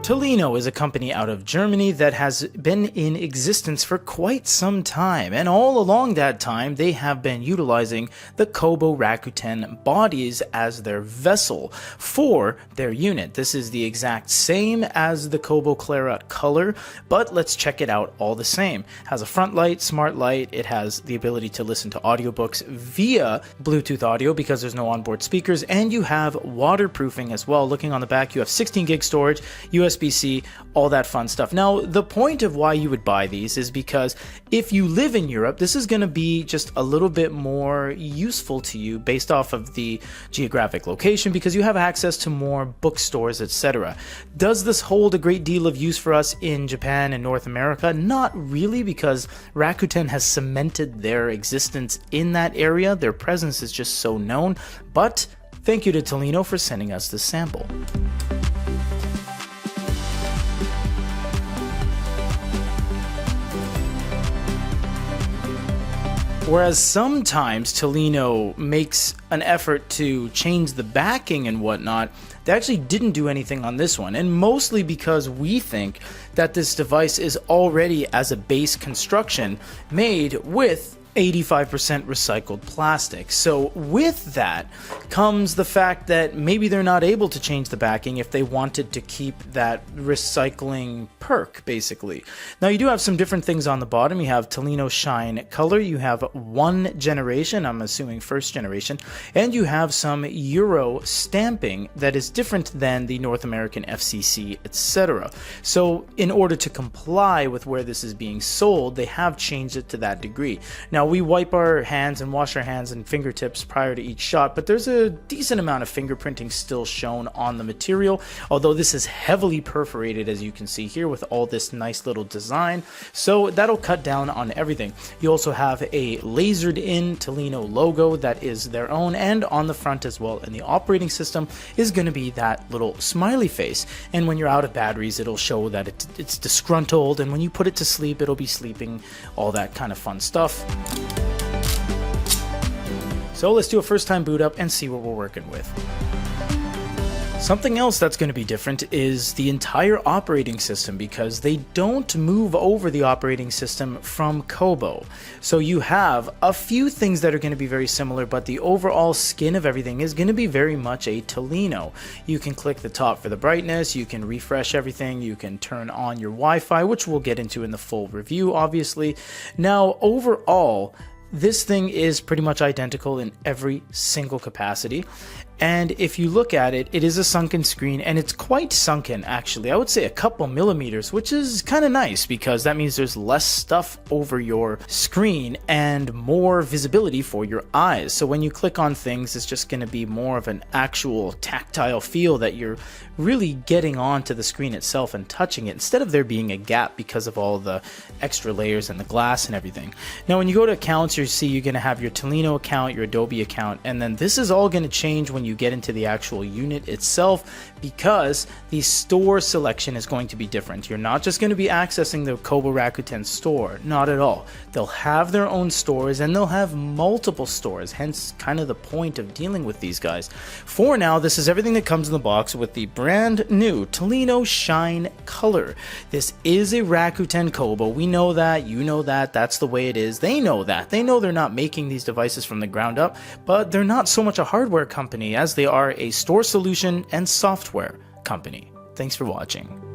Tolino is a company out of Germany that has been in existence for quite some time, and all along that time they have been utilizing the Kobo Rakuten bodies as their vessel for their unit. This is the exact same as the Kobo Clara color, but let's check it out all the same. It has a front light, smart light, it has the ability to listen to audiobooks via Bluetooth audio because there's no onboard speakers, and you have waterproofing as well. Looking on the back, you have 16 gig storage, USB-C, all that fun stuff. Now, the point of why you would buy these is because if you live in Europe, this is going to be just a little bit more useful to you based off of the geographic location because you have access to more bookstores, etc. Does this hold a great deal of use for us in Japan and North America? Not really, because Rakuten has cemented their existence in that area. Their presence is just so known, but thank you to Tolino for sending us this sample. Whereas sometimes Tolino makes an effort to change the backing and whatnot, they actually didn't do anything on this one, and mostly because we think that this device is already, as a base construction, made with 85% recycled plastic. So with that comes the fact that maybe they're not able to change the backing if they wanted to keep that recycling perk, basically. Now, you do have some different things on the bottom. You have Tolino Shine Color, you have 1 generation, I'm assuming first generation, and you have some Euro stamping that is different than the North American FCC, etc. So in order to comply with where this is being sold, they have changed it to that degree. Now, we wipe our hands and wash our hands and fingertips prior to each shot, but there's a decent amount of fingerprinting still shown on the material, although this is heavily perforated, as you can see here, with all this nice little design, so that'll cut down on everything. You also have a lasered in Tolino logo that is their own, and on the front as well, and the operating system is going to be that little smiley face, and when you're out of batteries it'll show that it's disgruntled, and when you put it to sleep it'll be sleeping, all that kind of fun stuff. So let's do a first time boot up and see what we're working with. Something else that's going to be different is the entire operating system, because they don't move over the operating system from Kobo. So you have a few things that are going to be very similar, but the overall skin of everything is going to be very much a Tolino. You can click the top for the brightness, you can refresh everything, you can turn on your Wi-Fi, which we'll get into in the full review, obviously. Now, overall, this thing is pretty much identical in every single capacity. And if you look at it, it is a sunken screen, and it's quite sunken actually. I would say a couple millimeters, which is kind of nice because that means there's less stuff over your screen and more visibility for your eyes. So when you click on things, it's just going to be more of an actual tactile feel that you're really getting onto the screen itself and touching it, instead of there being a gap because of all the extra layers and the glass and everything. Now, when you go to accounts, you see you're going to have your Tolino account, your Adobe account, and then this is all going to change when you get into the actual unit itself, because the store selection is going to be different. You're not just going to be accessing the Kobo Rakuten store, not at all. They'll have their own stores, and they'll have multiple stores, hence kind of the point of dealing with these guys. For now, this is everything that comes in the box with the brand new Tolino Shine Color. This is a Rakuten Kobo. We know that, you know that, that's the way it is. They know that. They know they're not making these devices from the ground up, but they're not so much a hardware company as they are a store solution and software company. Thanks for watching.